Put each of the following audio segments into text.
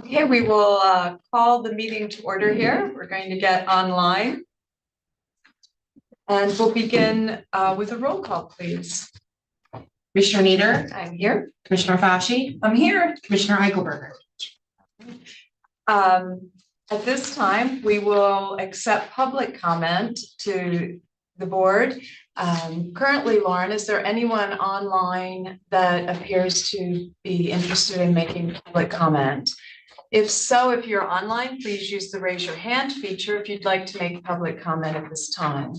Okay, we will call the meeting to order here. We're going to get online. And we'll begin with a roll call, please. Commissioner Nieder? I'm here. Commissioner Fasci? I'm here. Commissioner Eichelberger? At this time, we will accept public comment to the board. Currently, Lauren, is there anyone online that appears to be interested in making public comment? If so, if you're online, please use the raise your hand feature if you'd like to make public comment at this time.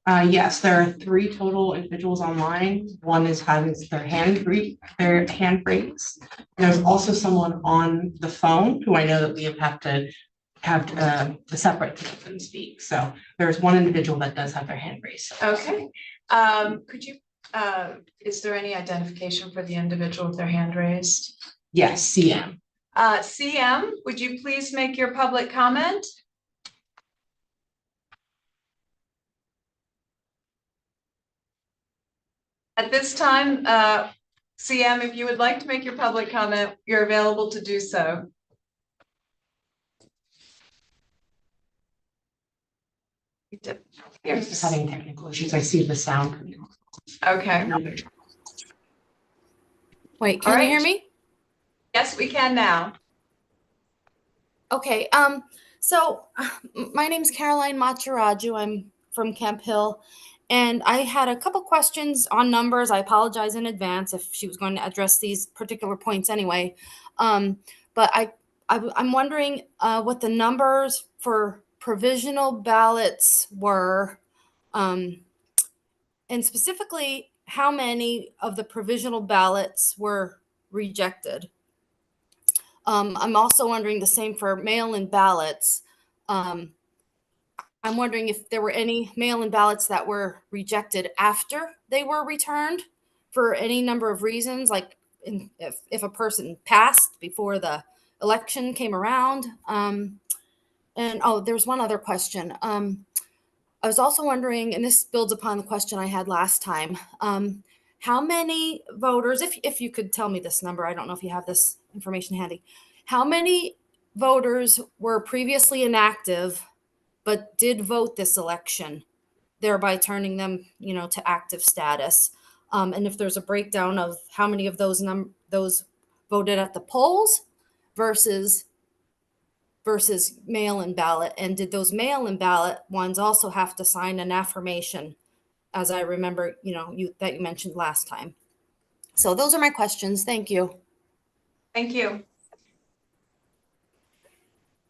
Yes, there are 3 total individuals online. One is having their hand raised. There's also someone on the phone who I know that we have to have a separate to speak. So there's one individual that does have their hand raised. Okay. Could you, is there any identification for the individual with their hand raised? Yes, CM. CM, would you please make your public comment? At this time, CM, if you would like to make your public comment, you're available to do so. Here's just having technical issues. I see the sound. Okay. Wait, can you hear me? Yes, we can now. Okay. So my name's Caroline Macharaju. I'm from Camp Hill, and I had a couple questions on numbers. I apologize in advance if she was going to address these particular points anyway. But I'm wondering what the numbers for provisional ballots were, and specifically how many of the provisional ballots were rejected. I'm also wondering the same for mail-in ballots. I'm wondering if there were any mail-in ballots that were rejected after they were returned for any number of reasons, like if a person passed before the election came around. And there's one other question. I was also wondering, and this builds upon the question I had last time, how many voters, if you could tell me this number, I don't know if you have this information handy, how many voters were previously inactive but did vote this election, thereby turning them, to active status? And if there's a breakdown of how many of those voted at the polls versus mail-in ballot, and did those mail-in ballot ones also have to sign an affirmation, as I remember, that you mentioned last time? So those are my questions. Thank you. Thank you.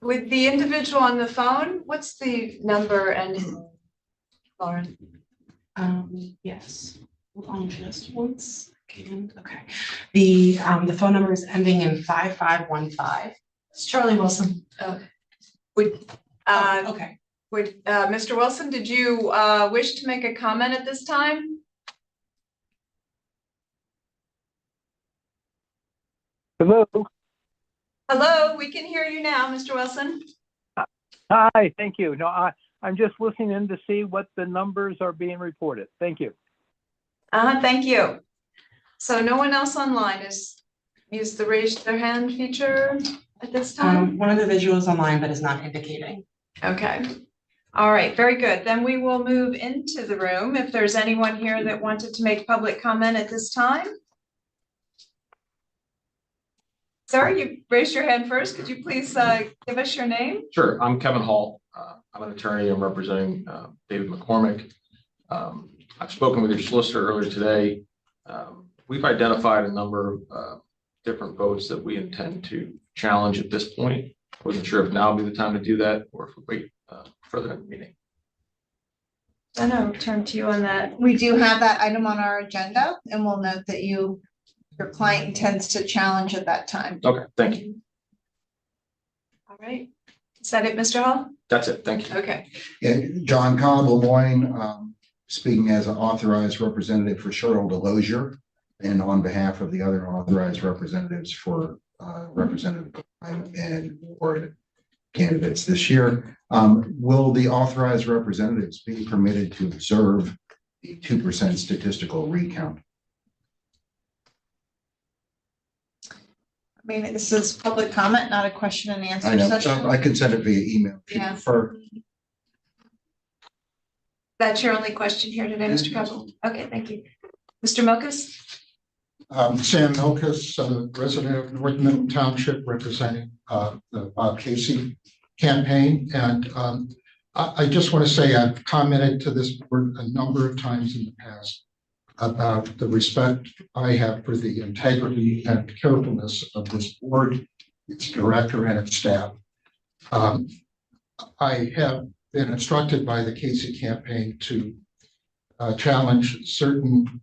With the individual on the phone, what's the number and Lauren? Yes. Hold on just one second. Okay. The phone number is ending in 5515. It's Charlie Wilson. Would Mr. Wilson, did you wish to make a comment at this time? Hello. Hello, we can hear you now, Mr. Wilson. Hi, thank you. No, I'm just listening in to see what the numbers are being reported. Thank you. Thank you. So no one else online is used the raise their hand feature at this time? One of the visuals online, but is not indicating. Okay. All right, very good. Then we will move into the room. If there's anyone here that wanted to make public comment at this time. Sir, you raised your hand first. Could you please give us your name? Sure. I'm Kevin Hall. I'm an attorney. I'm representing David McCormick. I've spoken with your solicitor earlier today. We've identified a number of different votes that we intend to challenge at this point. Wasn't sure if now would be the time to do that or if we wait further in the meeting. I know, turn to you on that. We do have that item on our agenda, and we'll note that your client intends to challenge at that time. Okay, thank you. All right. Is that it, Mr. Hall? That's it. Thank you. Okay. Yeah, John Cobb, Lemoyne, speaking as an authorized representative for Cheryl Delosier, and on behalf of the other authorized representatives for Representative and Ward candidates this year. Will the authorized representatives be permitted to observe the 2% statistical recount? mean, this is public comment, not a question and answer I know, session. I can send it via email if you Yeah. prefer. That's your only question here today, Mr. Capel? Okay, thank you. Mr. Mokas? Sam Milkus, resident of North Middle Township, representing the Bob Casey campaign. And I just want to say I've commented to this board a number of times in the past about the respect I have for the integrity and carefulness of this board, its director, and its staff. I have been instructed by the Casey campaign to challenge certain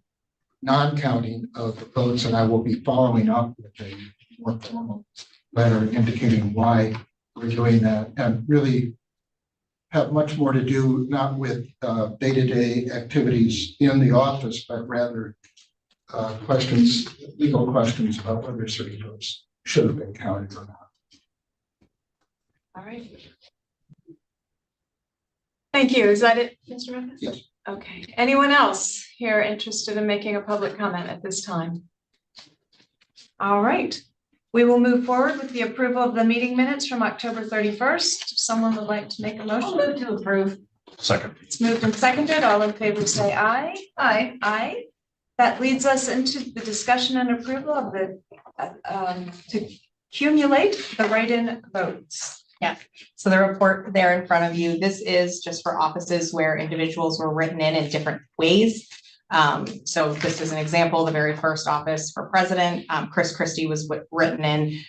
non-counting of the votes, and I will be following up with a more formal letter indicating why we're doing that, and really have much more to do not with day-to-day activities in the office, but rather questions, legal questions about whether certain votes should have been counted or not. All right. Thank you. Is that it, Mr. Mokas? Yes. Okay. Anyone else here interested in making a public comment at this time? All right. We will move forward with the approval of the meeting minutes from October 31st. If someone would like to make a motion to approve. Second. It's moved and seconded. All in favor say aye. Aye. Aye. That leads us into the discussion and approval of the to accumulate the write-in votes. Yeah, so the report there in front of you, this is just for offices where individuals were written in different ways. So this is an example, the very first office for president, Chris Christie was written in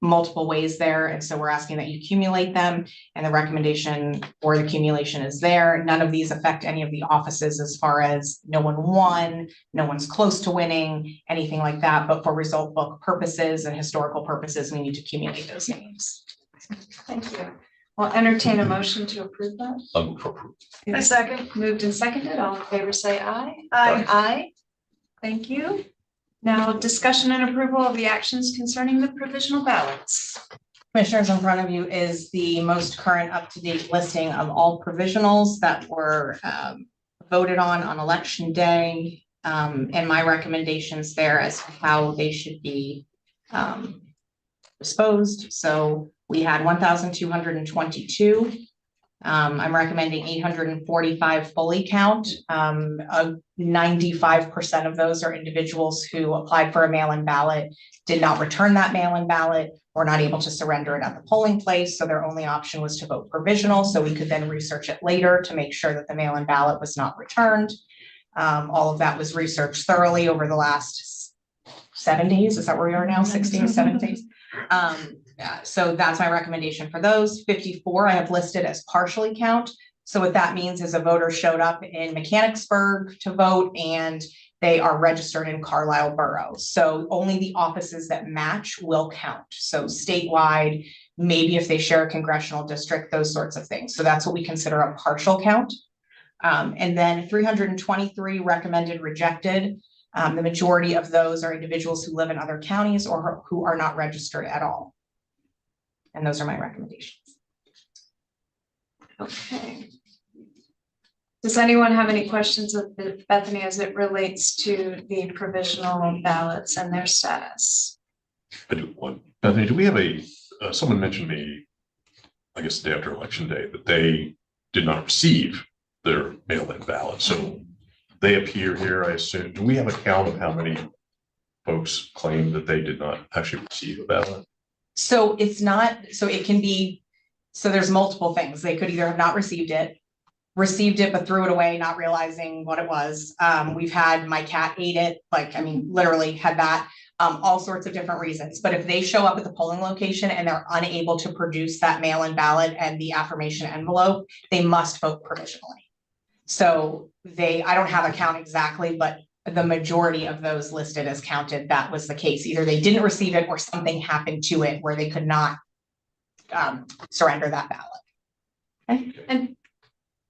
multiple ways there. And so we're asking that you accumulate them, and the recommendation for the accumulation is there. None of these affect any of the offices as far as no one won, no one's close to winning, anything like that. But for result book purposes and historical purposes, we need to accumulate those names. Thank you. I'll entertain a motion to approve that. A second. Moved and seconded. All in favor say aye. Aye. Aye. Thank you. Now, discussion and approval of the actions concerning the provisional ballots. Commissioners, in front of you is the most current up-to-date listing of all provisionals that were voted on election day, and my recommendations there as to how they should be disposed. So we had 1,222. I'm recommending 845 fully count. 95% of those are individuals who applied for a mail-in ballot, did not return that mail-in ballot, or not able to surrender it at the polling place. So their only option was to vote provisional. So we could then research it later to make sure that the mail-in ballot was not returned. All of that was researched thoroughly over the last 7 days. Is that where we are now? 6 days, 7 days. So that's my recommendation for those. 54 I have listed as partially count. So what that means is a voter showed up in Mechanicsburg to vote and they are registered in Carlisle Borough. So only the offices that match will count. So statewide, maybe if they share a congressional district, those sorts of things. So that's what we consider a partial count. And then 323 recommended rejected. The majority of those are individuals who live in other counties or who are not registered at all. And those are my recommendations. Okay. Does anyone have any questions of Bethany as it relates to the provisional ballots and their status? I do one. Bethany, do we have someone mentioned to me, I guess the day after election day, that they did not receive their mail-in ballot. So they appear here, I assume. Do we have a count of how many folks claim that they did not actually receive a ballot? So it's not, so it can be, so there's multiple things. They could either have not received it but threw it away, not realizing what it was. We've had my cat ate it, literally had that, all sorts of different reasons. But if they show up at the polling location and they're unable to produce that mail-in ballot and the affirmation envelope, they must vote provisionally. So I don't have a count exactly, but the majority of those listed as counted, that was the case. Either they didn't receive it or something happened to it where they could not surrender that ballot. Okay. And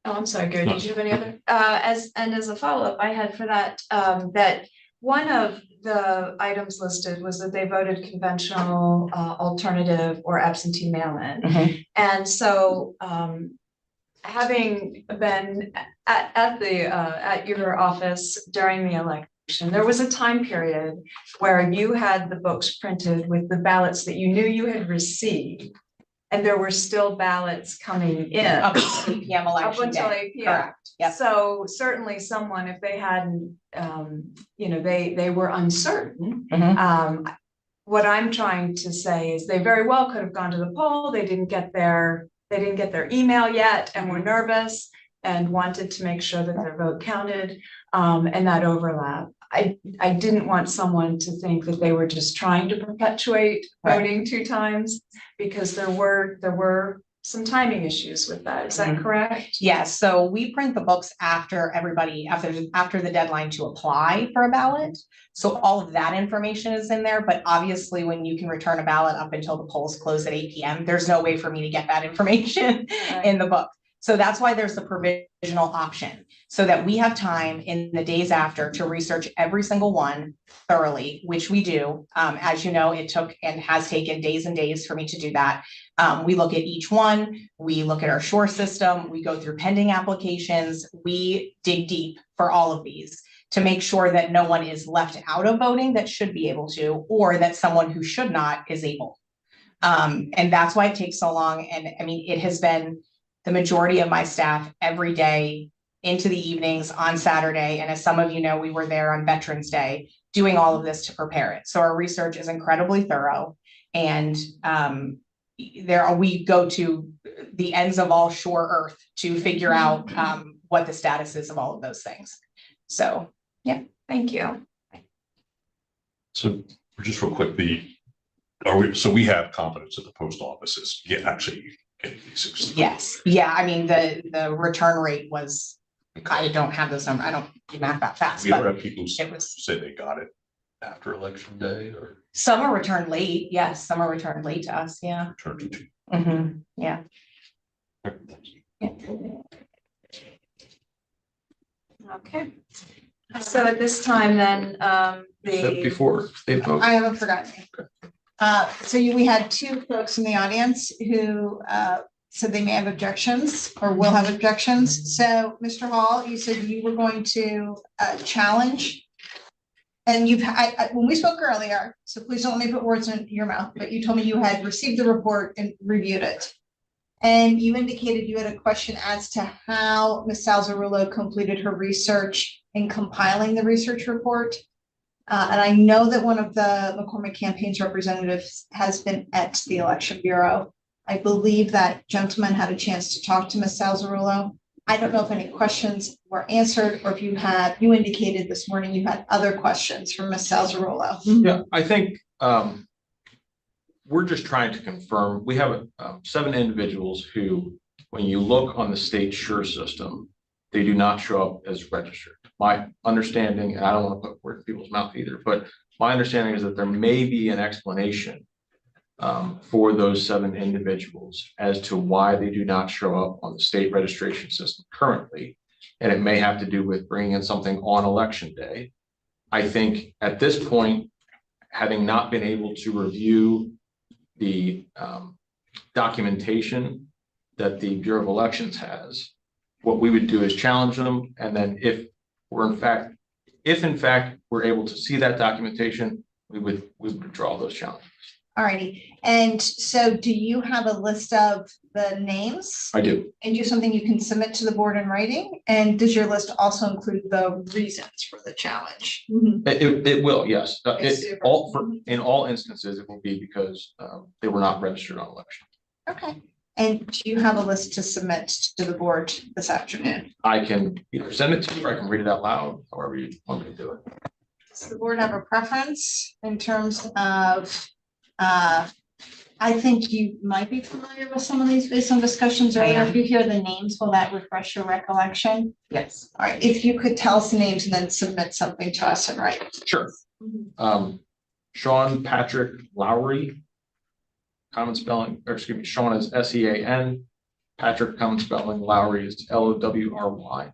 I'm sorry, Gary, did you have any other? As a follow-up, I had for that, that one of the items listed was that they voted conventional, alternative, or absentee mail-in. Mm-hmm. And so having been at your office during there was a time period where you had the books printed with the ballots that you knew you had received. And there were still ballots coming in. Up until 8 p.m. Up election until day. 8 p.m. Correct. Yep. So certainly someone, if they hadn't, they were uncertain. Mhm. What I'm trying to say is they very well could have gone to the poll. They didn't get their email yet and were nervous and wanted to make sure that their vote counted, and that overlap. I didn't want someone to think that they were just trying to perpetuate voting 2 times, because there were some timing issues with that. Is that correct? Yes, so we print the books after after the deadline to apply for a ballot. So all of that information is in there, but obviously when you can return a ballot up until the polls close at 8 p.m., there's no way for me to get that information in the book. So that's why there's the provisional option, so that we have time in the days after to research every single one thoroughly, which we do. As you know, it took and has taken days and days for me to do that. We look at each one, we look at our shore system, we go through pending applications, we dig deep for all of these to make sure that no one is left out of voting that should be able to, or that someone who should not is able. And that's why it takes so long. And I mean, it has been the majority of my staff every day into the evenings on Saturday. And as some of you know, we were there on Veterans Day doing all of this to prepare it. So our research is incredibly thorough. And we go to the ends of all shore earth to figure out what the status is of all of those things. So, yeah, Thank you. So just real quick, so we have confidence that the post office is actually getting these things. yes. Yeah, I mean, the return rate was, I don't have those numbers. I don't do math that fast, We don't but have people it was, say they got it after election day or some are returned late. Yes, some are returned late to us. Yeah. returned to. Yeah. Okay. So at this time then, Before they vote. I haven't forgotten you. We had 2 folks in the audience who said they may have objections or will have objections. So, Mr. Hall, you said you were going to challenge. And when we spoke earlier, so please don't let me put words in your mouth, but you told me you had received the report and reviewed it. And you indicated you had a question as to how Ms. Salzarullo completed her research in compiling the research report. And I know that one of the McCormick campaign's representatives has been at the Election Bureau. I believe that gentleman had a chance to talk to Ms. Salzarullo. I don't know if any questions were answered or if you indicated this morning you had other questions from Ms. Salzarullo. Yeah, I think we're just trying to confirm. We have 7 individuals who, when you look on the state SURE system, they do not show up as registered. My understanding, and I don't want to put words in people's mouth either, but my understanding is that there may be an explanation for those 7 individuals as to why they do not show up on the state registration system currently. And it may have to do with bringing in something on election day. I think at this point, having not been able to review the documentation that the Bureau of Elections has, what we would do is challenge them. And then if in fact we're able to see that documentation, we would withdraw those challenges. Alrighty, and so do you have a list of the names? I do. And do something you can submit to the board in writing? And does your list also include the reasons for the challenge? It will, yes. Okay, super. In all instances, it will be because they were not registered on election. Okay, and do you have a list to submit to the board this afternoon? I can either send it to you or I can read it out loud, however you want me to do it. Does the board have a preference in terms of, I think you might be familiar with some of these based on discussions earlier. If you hear the names, will that refresh your recollection? Yes. All right, if you could tell us the names and then submit something to us in writing. Sure. Sean Patrick Lowry, common spelling, or excuse me, Sean is SEAN, Patrick common spelling, Lowry is LOWRY.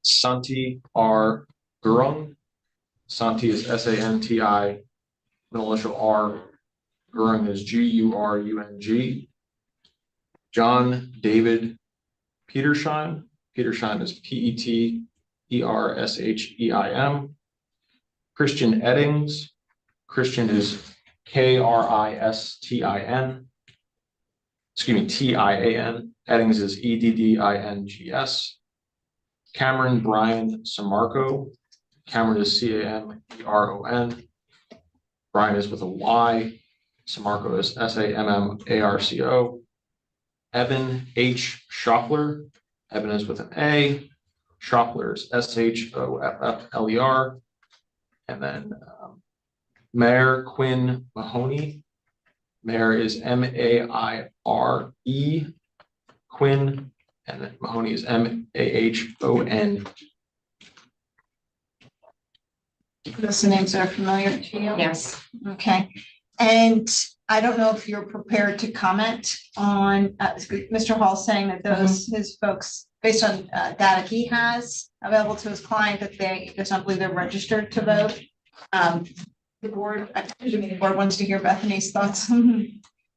Santi R. Gurung, Santi is SANTI, middle initial R, Gurung is GURUNG. John David Petershine, Petershine is Erscheim. Christian Eddings. Christian is Kristin. Excuse me, TIAN. Eddings is EDDINGS. Cameron Brian Samarco. Cameron is CAMERON. Brian is with a Y. Samarco is SAMMARCO. Evan H. Schoffler. Evan is with an A. Schoffler is SHOFFLER. And then Mayor Quinn Mahoney. Mayor is MAIRE. Quinn, and then Mahoney is MAHON. Those names are familiar to you? Yes. Okay, and I don't know if you're prepared to comment on, Mr. Hall saying that those, his folks, based on data he has available to his client, that they, does not believe they're registered to vote. The board, the board wants to hear Bethany's thoughts.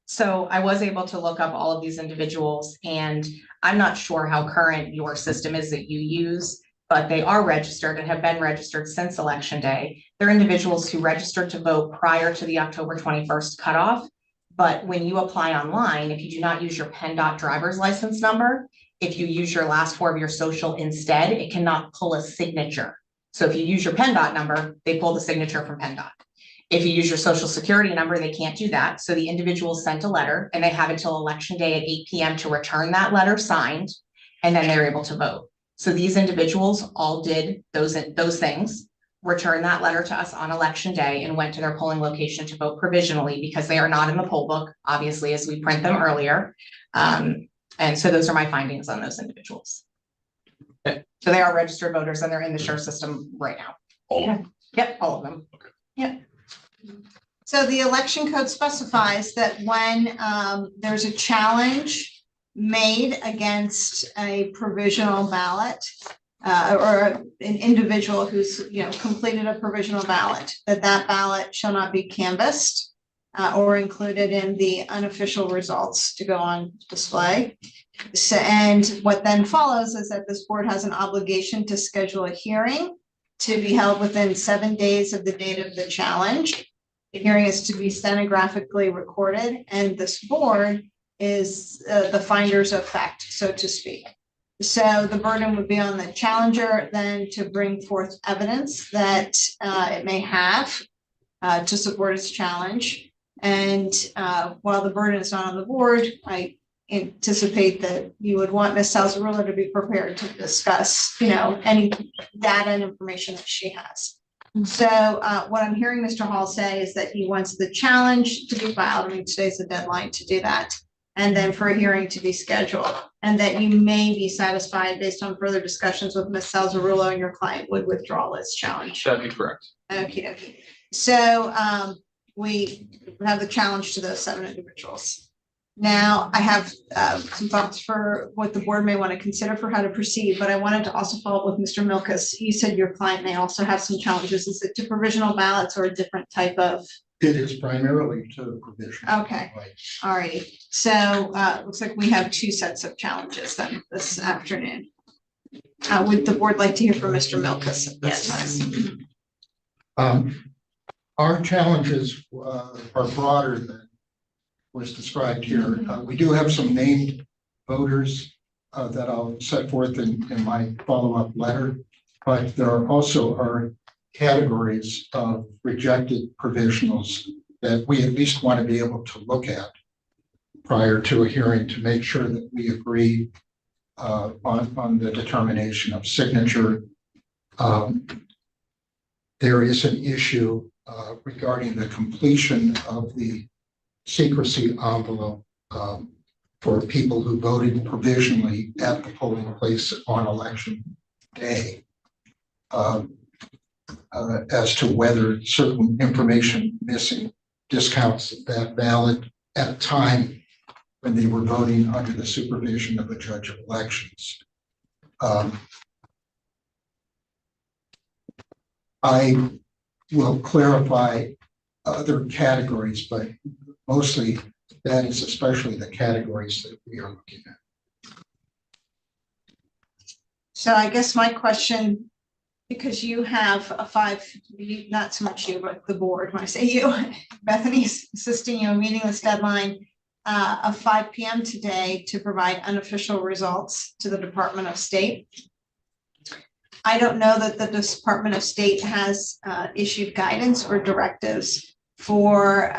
So I was able to look up all of these individuals, and I'm not sure how current your system is that you use, but they are registered and have been registered since Election Day. They're individuals who registered to vote prior to the October 21st cutoff. But when you apply online, if you do not use your PennDOT driver's license number, if you use your last four of your social instead, it cannot pull a signature. So if you use your PennDOT number, they pull the signature from PennDOT. If you use your social security number, they can't do that. So the individual sent a letter, and they have until Election Day at 8 p.m. to return that letter signed, and then they're able to vote. So these individuals all did those things, returned that letter to us on Election Day, and went to their polling location to vote provisionally, because they are not in the poll book, obviously, as we print them earlier. And so those are my findings on those individuals. So they are registered voters, and they're in the SURE system right now. All of them. Yep, all of them. Yep. So the election code specifies that when there's a challenge made against a provisional ballot or an individual who's, completed a provisional ballot, that ballot shall not be canvassed or included in the unofficial results to go on display. So, and what then follows is that this board has an obligation to schedule a hearing to be held within 7 days of the date of the challenge. The hearing is to be stenographically recorded, and this board is the finders of fact, so to speak. So the burden would be on the challenger then to bring forth evidence that it may have to support its challenge. And while the burden is not on the board, I anticipate that you would want Ms. Salzarullo to be prepared to discuss, any data and information that she has. So what I'm hearing Mr. Hall say is that he wants the challenge to be filed. I mean, today's the deadline to do that. And then for a hearing to be scheduled, and that you may be satisfied based on further discussions with Ms. Salzarullo and your client would withdraw this challenge. That'd be correct. Okay. So we have the challenge to those 7 individuals. Now, I have some thoughts for what the board may want to consider for how to proceed, but I wanted to also follow up with Mr. Milkus. You said your client may also have some challenges. Is it to provisional ballots or a different type of? It is primarily to the provision. Okay, all righty. So looks like we have 2 sets of challenges then this afternoon. Would the board like to hear from Mr. Milkus at this time? Our challenges are broader than was described here. We do have some named voters that I'll set forth in my follow-up letter, but there are also categories of rejected provisionals that we at least want to be able to look at prior to a hearing to make sure that we agree on the determination of signature. There is an issue regarding the completion of the secrecy envelope for people who voted provisionally at the polling place on Election Day, as to whether certain information missing discounts that ballot at a time when they were voting under the supervision of a judge of elections. I will clarify other categories, but mostly that is especially the categories that we are looking at. So I guess my question because you have not so much you, but the board, when I say you, Bethany's assisting you in meeting this deadline of 5 p.m. today to provide unofficial results to the Department of State. I don't know that the Department of State has issued guidance or directives for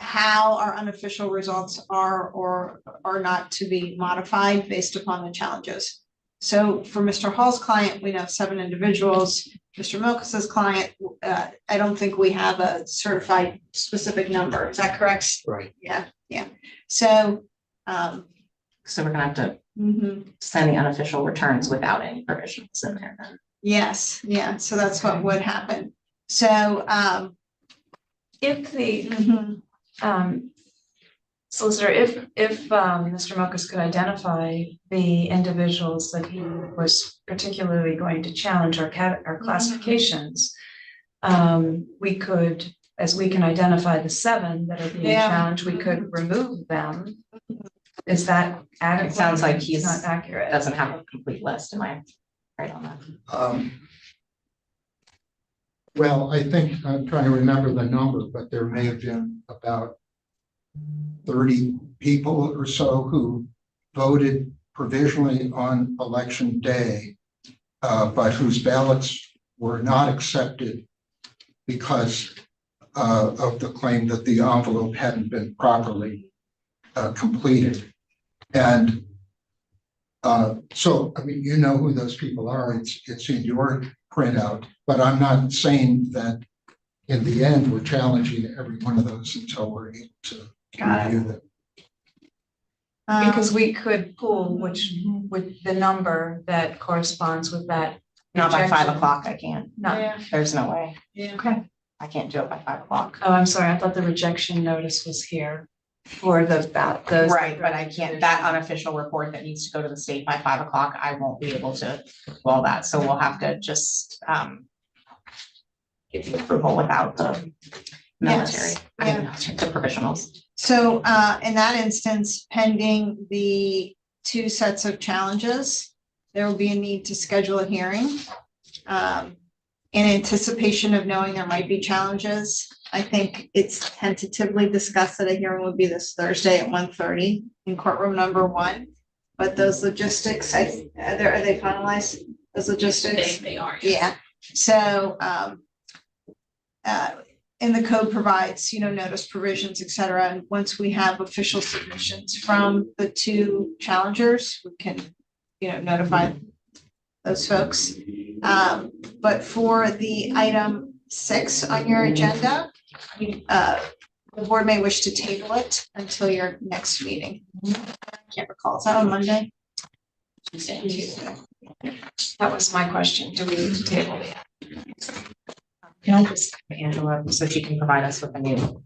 how our unofficial results are or are not to be modified based upon the challenges. So for Mr. Hall's client, we know 7 individuals. Mr. Milkus's client, I don't think we have a certified specific number. Is that correct? Right. Yeah. So, So we're gonna have to mhm. send the unofficial returns without any provisions in there then. Yes, yeah, so that's what would happen. So, If the mhm. solicitor, if Mr. Milkus could identify the individuals that he was particularly going to challenge our classifications, we could, as we can identify the 7 that are being Yeah. challenged, we could remove them. Is that adequate? It sounds like he's Not accurate. doesn't have a complete list. Am I right on that? Well, I think, I'm trying to remember the number, but there may have been about 30 people or so who voted provisionally on election day, but whose ballots were not accepted because of the claim that the envelope hadn't been properly completed. And so, I mean, you know who those people are. It's in your printout, but I'm not saying that in the end, we're challenging every one of those until we're able to review them. Because we could pull with the number that corresponds with that. Not by 5 rejection. o'clock, I can't. No. Yeah, There's no way. yeah. Okay. I can't do it by 5 o'clock. Oh, I'm sorry. I thought the rejection notice was here for those. Right, but I can't, that unofficial report that needs to go to the state by 5 o'clock, I won't be able to do all that, so we'll have to just give you approval without the military, the provisionals. So in that instance, pending the 2 sets of challenges, there will be a need to schedule a hearing. In anticipation of knowing there might be challenges, I think it's tentatively discussed that a hearing would be this Thursday at 1:30 in courtroom number 1. But those logistics, are they finalized? Those logistics? They are. Yeah, so and the code provides, notice provisions, et cetera. And once we have official submissions from the 2 challengers, we can, notify those folks. But for the item 6 on your agenda, the board may wish to table it until your next meeting. I can't recall. Is that on Monday? Tuesday. That was my question. Do we need to table it? Can I just, Angela, so she can provide us with a new.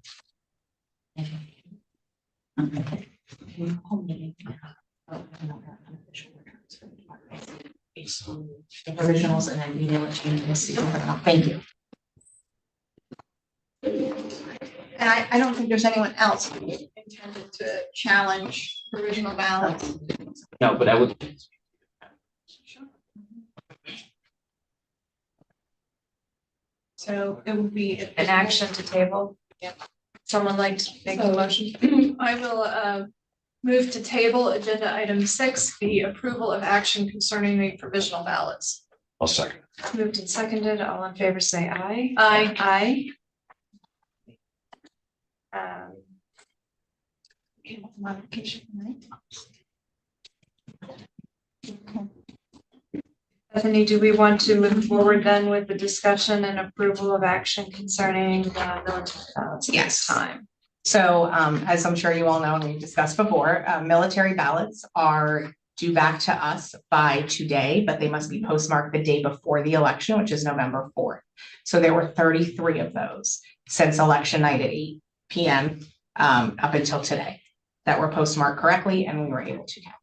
Provisionals and then email it to you. Thank you. And I don't think there's anyone else who intended to challenge provisional ballots. No, but I would. So it would be An action to table? Yeah. Someone like to make a motion? I will move to table agenda item 6, the approval of action concerning the provisional ballots. I'll second. Moved and seconded. All in favor, say aye. Aye. Aye. modification, right? Bethany, do we want to move forward then with the discussion and approval of action concerning the military ballots at this Yes. time? So as I'm sure you all know, and we've discussed before, military ballots are due back to us by today, but they must be postmarked the day before the election, which is November 4th. So there were 33 of those since election night at 8 p.m. Up until today that were postmarked correctly, and we were able to count.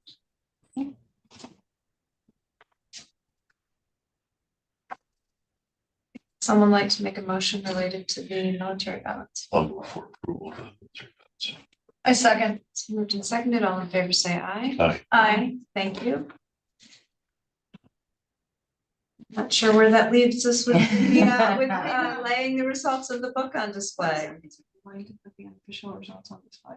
Someone like to make a motion related to the military ballots? I'll move for approval of the military ballots. I second. It's moved and seconded. All in favor, say aye. Aye. Aye. Thank you. Not sure where that leaves us with laying the results of the book on display. Official results on display.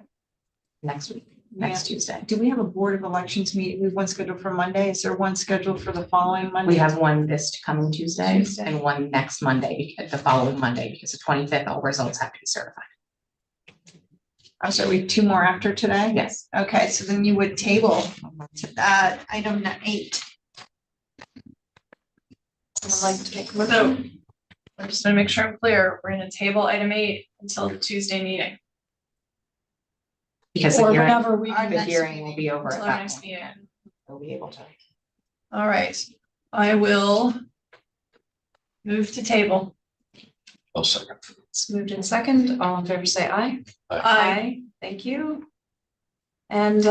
Next week, Yeah. next Tuesday. Do we have a Board of Elections meeting? We have one scheduled for Monday. Is there one scheduled for the following Monday? We have one this coming Tuesday Tuesday. and one next Monday, the following Monday, because the 25th, all results have to be certified. Oh, so we have two more after today? Yes. Okay, so then you would table item 8. I'd like to make a So motion. I'm just gonna make sure I'm clear. We're gonna table item 8 until the Tuesday meeting, Because the Or hearing, whenever we. the hearing will be over until at our that next point. meeting. We'll be able to. All right, I will move to table. I'll second. It's moved in second. All in favor, say aye. Aye. Thank you. And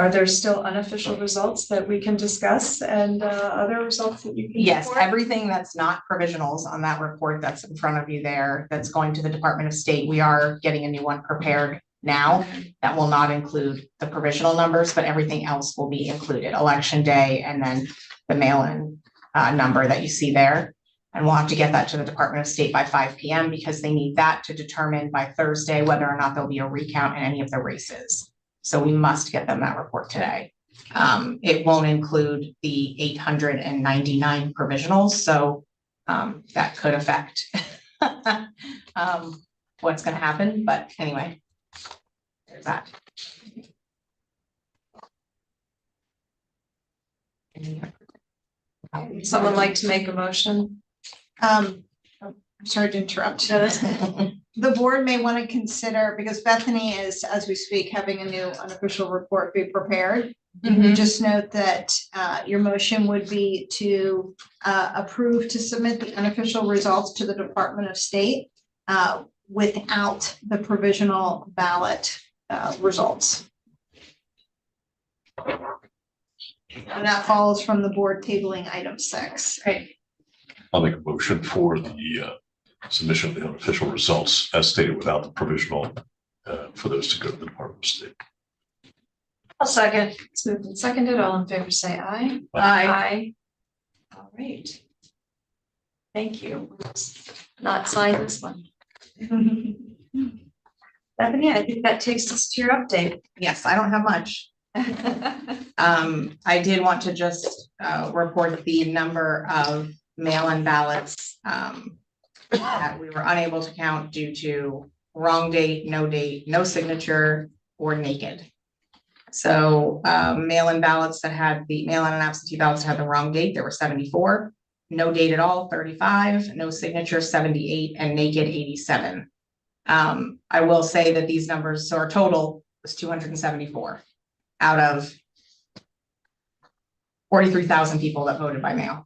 are there still unofficial results that we can discuss and other results that you can? Yes, report? everything that's not provisionals on that report that's in front of you there, that's going to the Department of State, we are getting a new one prepared now. That will not include the provisional numbers, but everything else will be included, election day, and then the mail-in number that you see there. And we'll have to get that to the Department of State by 5 p.m. because they need that to determine by Thursday whether or not there'll be a recount in any of the races. So we must get them that report today. It won't include the 899 provisionals, so that could affect what's gonna happen, but anyway. There's that. Someone like to make a motion? I'm sorry to interrupt. No, that's- The board may want to consider, because Bethany is, as we speak, having a new unofficial report be prepared. Just note that your motion would be to approve to submit the unofficial results to the Department of State without the provisional ballot results. And that follows from the board tabling item 6. Right. I'll make a motion for the submission of the unofficial results as stated without the provisional for those to go to the Department of State. I'll second. It's moved and seconded. All in favor, say aye. Aye. All right. Thank you. Let's not sign this one. Bethany, I think that takes us to your update. Yes, I don't have much. I did want to just report the number of mail-in ballots that we were unable to count due to wrong date, no signature, or naked. So mail-in ballots that had the mail-in and absentee ballots that had the wrong date, there were 74, no date at all, 35, no signature, 78, and naked, 87. I will say that these numbers, so our total was 274 out of 43,000 people that voted by mail.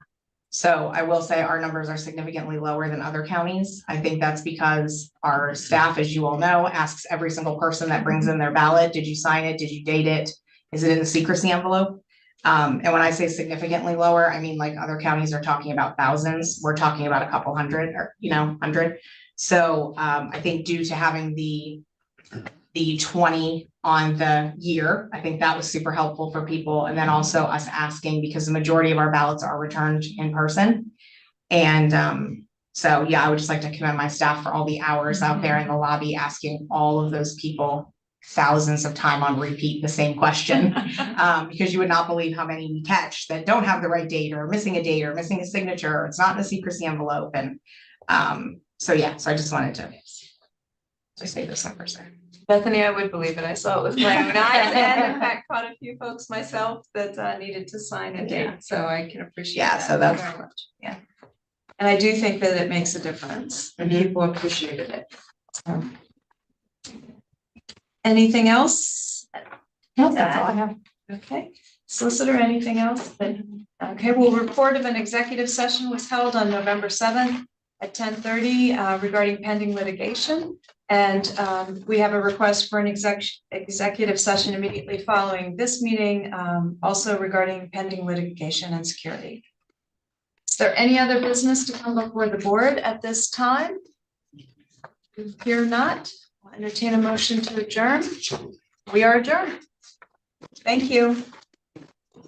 So I will say our numbers are significantly lower than other counties. I think that's because our staff, as you all know, asks every single person that brings in their ballot, did you sign it? Did you date it? Is it in the secrecy envelope? And when I say significantly lower, I mean like other counties are talking about thousands. We're talking about a couple hundred or, 100. So I think due to having the 20 on the year, I think that was super helpful for people. And then also us asking, because the majority of our ballots are returned in person. And so, yeah, I would just like to commend my staff for all the hours out there in the lobby, asking all of those people thousands of time on repeat the same question. Because you would not believe how many we catch that don't have the right date or missing a date or missing a signature, or it's not in a secrecy envelope. And so, yeah, so I just wanted to say those numbers there. Bethany, I would believe it. I saw it with my own eyes, and in fact caught a few folks myself that needed to sign a date, so I can appreciate Yeah, that so that's- very much. yeah. And I do think that it makes a difference, and Mhm. people appreciated it. So. Anything else? No, that's all I have. Okay, solicitor, anything else? Okay, well, report of an executive session was held on November 7th at 10:30 regarding pending litigation. And we have a request for an executive session immediately following this meeting, also regarding pending litigation and security. Is there any other business to come before the board at this time? Here not, I'll entertain a motion to adjourn. We are adjourned. Thank you.